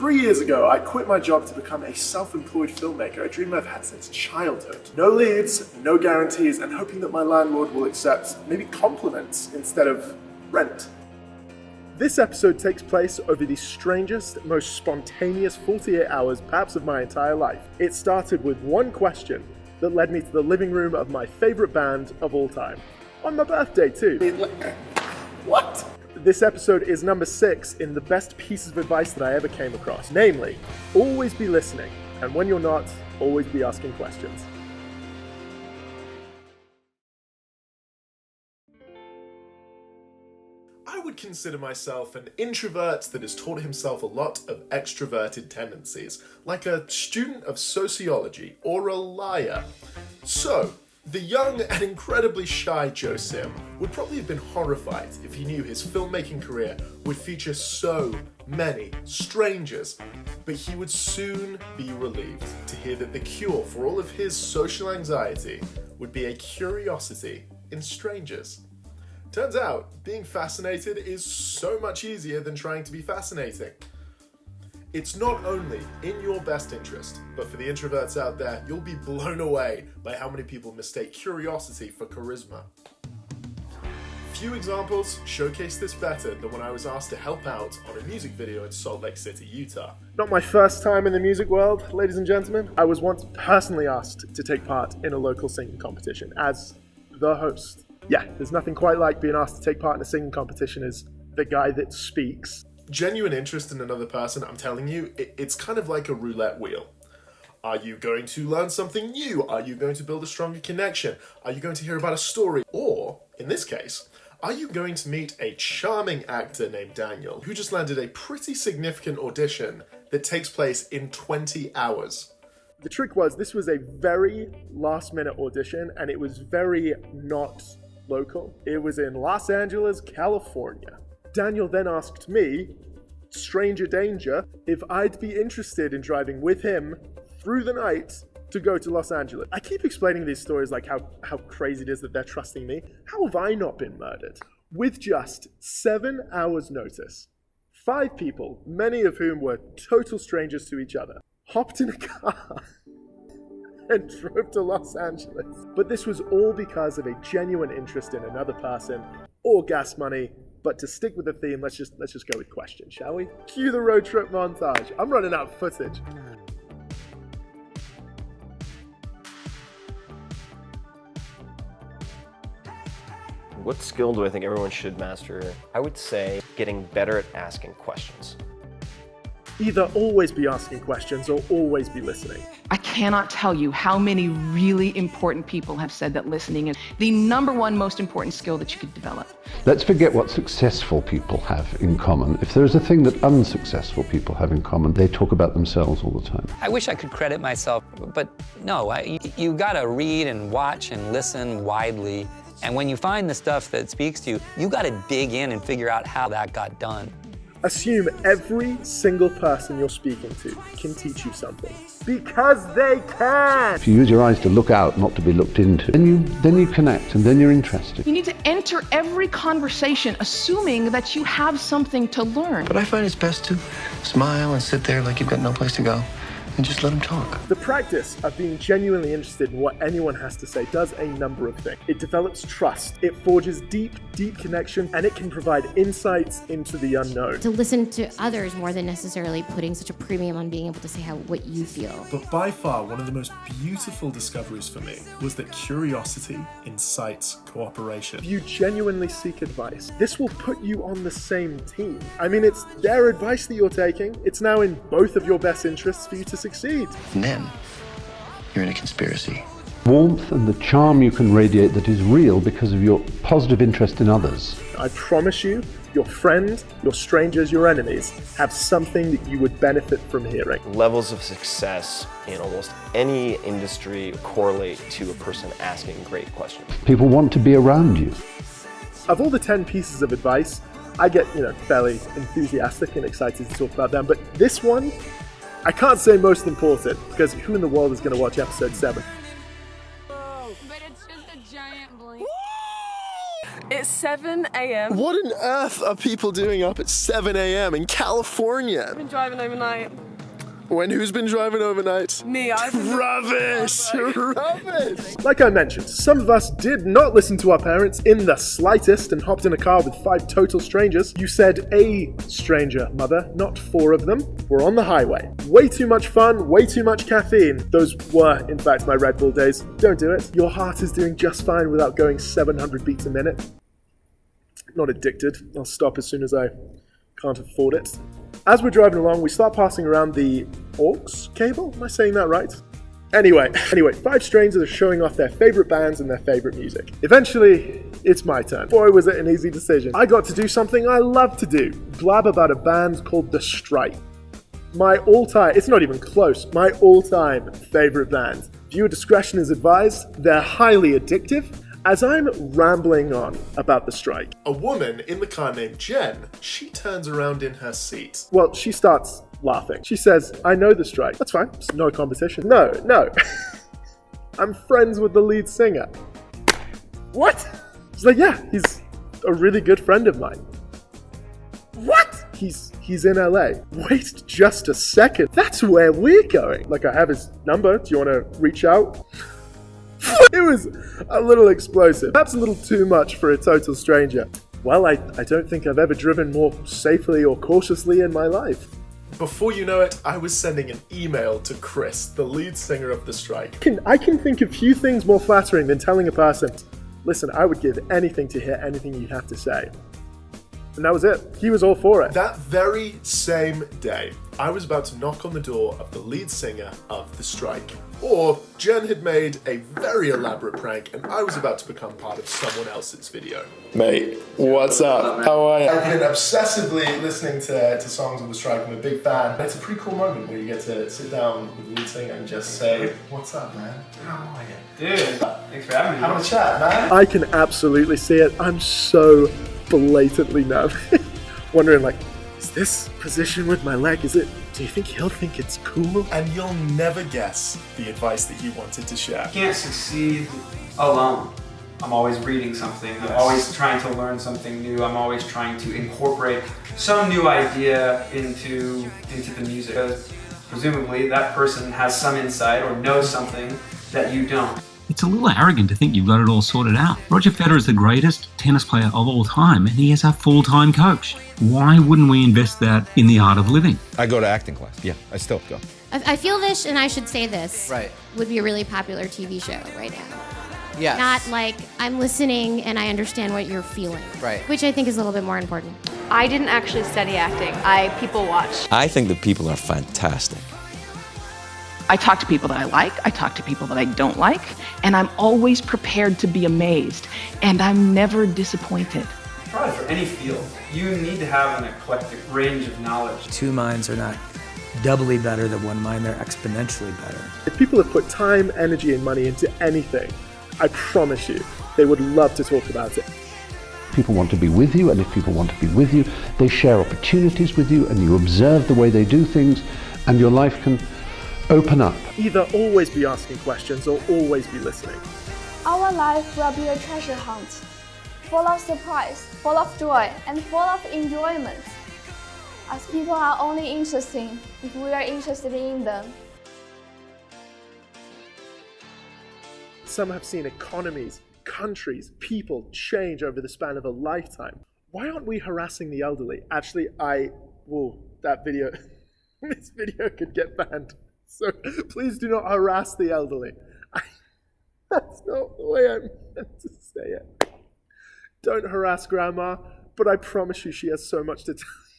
3 years ago, I quit my job to become a self-employed filmmaker, a dream I've had since childhood. No leads, no guarantees, and hoping that my landlord will accept maybe compliments instead of rent. This episode takes place over the strangest, most spontaneous 48 hours perhaps of my entire life. It started with one question that led me to the living room of my favorite band of all time. On my birthday too. What? This episode is number 6 in the best pieces of advice that I ever came across. Namely, always be listening, and when you're not, always be asking questions. I would consider myself an introvert that has taught himself a lot of extroverted tendencies, like a student of sociology or a liar. So, the young and incredibly shy Joe Sim would probably have been horrified if he knew his filmmaking career would feature so many strangers, but he would soon be relieved to hear that the cure for all of his social anxiety would be a curiosity in strangers. Turns out, being fascinated is so much easier than trying to be fascinating. It's not only in your best interest, but for the introverts out there, you'll be blown away by how many people mistake curiosity for charisma. Few examples showcase this better than when I was asked to help out on a music video in Salt Lake City, Utah. Not my first time in the music world, ladies and gentlemen. I was once personally asked to take part in a local singing competition as the host. Yeah, there's nothing quite like being asked to take part in a singing competition as the guy that speaks. Genuine interest in another person, I'm telling you, it's kind of like a roulette wheel. Are you going to learn something new? Are you going to build a stronger connection? Are you going to hear about a story? Or, in this case, are you going to meet a charming actor named Daniel, who just landed a pretty significant audition that takes place in 20 hours? The trick was, this was a very last-minute audition, and it was very not local. It was in Los Angeles, California. Daniel then asked me, stranger danger, if I'd be interested in driving with him through the night to go to Los Angeles. I keep explaining these stories like how crazy it is that they're trusting me. How have I not been murdered? With just 7 hours notice, 5 people, many of whom were total strangers to each other, hopped in a car and drove to Los Angeles. But this was all because of a genuine interest in another person or gas money. But to stick with the theme, let's just go with questions, shall we? Cue the road trip montage. I'm running out of footage. What skill do I think everyone should master? I would say getting better at asking questions. Either always be asking questions or always be listening. I cannot tell you how many really important people have said that listening is the number one most important skill that you could develop. Let's forget what successful people have in common. If there's a thing that unsuccessful people have in common, they talk about themselves all the time. I wish I could credit myself, but no, you gotta read and watch and listen widely. And when you find the stuff that speaks to you, you gotta dig in and figure out how that got done. Assume every single person you're speaking to can teach you something. Because they can! If you use your eyes to look out, not to be looked into, then you connect and then you're interested. You need to enter every conversation assuming that you have something to learn. But I find it's best to smile and sit there like you've got no place to go and just let them talk. The practice of being genuinely interested in what anyone has to say does a number of things. It develops trust, it forges deep connection, and it can provide insights into the unknown. To listen to others more than necessarily putting such a premium on being able to say what you feel. But by far, one of the most beautiful discoveries for me was that curiosity incites cooperation. If you genuinely seek advice, this will put you on the same team. I mean, it's their advice that you're taking. It's now in both of your best interests for you to succeed. And then you're in a conspiracy. Warmth and the charm you can radiate that is real because of your positive interest in others. I promise you, your friend, your strangers, your enemies have something that you would benefit from hearing. Levels of success in almost any industry correlate to a person asking great questions. People want to be around you. Of all the 10 pieces of advice, I get, fairly enthusiastic and excited to talk about them, but this one, I can't say most important, because who in the world is going to watch episode 7? But it's just a giant blink. It's 7 a.m. What on earth are people doing up at 7 a.m. in California? I've been driving overnight. Who's been driving overnight? Me, I've been Rubbish! Rubbish! Like I mentioned, some of us did not listen to our parents in the slightest and hopped in a car with 5 total strangers. You said a stranger, mother, not 4 of them. We're on the highway. Way too much fun, way too much caffeine. Those were, in fact, my Red Bull days. Don't do it. Your heart is doing just fine without going 700 beats a minute. Not addicted. I'll stop as soon as I can't afford it. As we're driving along, we start passing around the aux cable. Am I saying that right? Anyway, 5 strangers are showing off their favorite bands and their favorite music. Eventually, it's my turn. Boy, was it an easy decision. I got to do something I love to do. Blab about a band called The Strike. My all-time, it's not even close, my all-time favorite band. Viewer discretion is advised. They're highly addictive. As I'm rambling on about The Strike, a woman in the car named Jen, she turns around in her seat. Well, she starts laughing. She says, I know The Strike. That's fine. It's no competition. No. I'm friends with the lead singer. What? She's like, yeah, he's a really good friend of mine. What? He's in LA. Wait just a second. That's where we're going. Like, I have his number. Do you want to reach out? It was a little explosive, perhaps a little too much for a total stranger. Well, I don't think I've ever driven more safely or cautiously in my life. Before you know it, I was sending an email to Chris, the lead singer of The Strike. I can think of few things more flattering than telling a person, listen, I would give anything to hear anything you have to say. And that was it. He was all for it. That very same day, I was about to knock on the door of the lead singer of The Strike. Or Jen had made a very elaborate prank and I was about to become part of someone else's video. Mate, what's up? How are you? I've been obsessively listening to songs of The Strike. I'm a big fan. It's a pretty cool moment where you get to sit down with the lead singer and just say, what's up, man? How are you? Dude, thanks for having me. Have a chat, man. I can absolutely see it. I'm so blatantly nervous. Wondering, like, is this position with my leg, do you think he'll think it's cool? And you'll never guess the advice that he wanted to share. You can't succeed alone. I'm always reading something. I'm always trying to learn something new. I'm always trying to incorporate some new idea into the music. Because presumably that person has some insight or knows something that you don't. It's a little arrogant to think you've got it all sorted out. Roger Federer is the greatest tennis player of all time, and he has a full-time coach. Why wouldn't we invest that in the art of living? I go to acting class. Yeah, I still go. I feel this, and I should say this. Right. Would be a really popular TV show right now. Yes. Not like, I'm listening and I understand what you're feeling. Right. Which I think is a little bit more important. I didn't actually study acting. I people watch. I think the people are fantastic. I talk to people that I like, I talk to people that I don't like, and I'm always prepared to be amazed, and I'm never disappointed. Probably for any field, you need to have an eclectic range of knowledge. 2 minds are not doubly better than 1 mind, they're exponentially better. If people have put time, energy, and money into anything, I promise you, they would love to talk about it. People want to be with you, and if people want to be with you, they share opportunities with you, and you observe the way they do things, and your life can open up. Either always be asking questions or always be listening. Our life will be a treasure hunt, full of surprise, full of joy, and full of enjoyment. As people are only interesting if we are interested in them. Some have seen economies, countries, people change over the span of a lifetime. Why aren't we harassing the elderly? Actually, that video, this video could get banned. So please do not harass the elderly. That's not the way I meant to say it. Don't harass Grandma, but I promise you she has so much to tell you.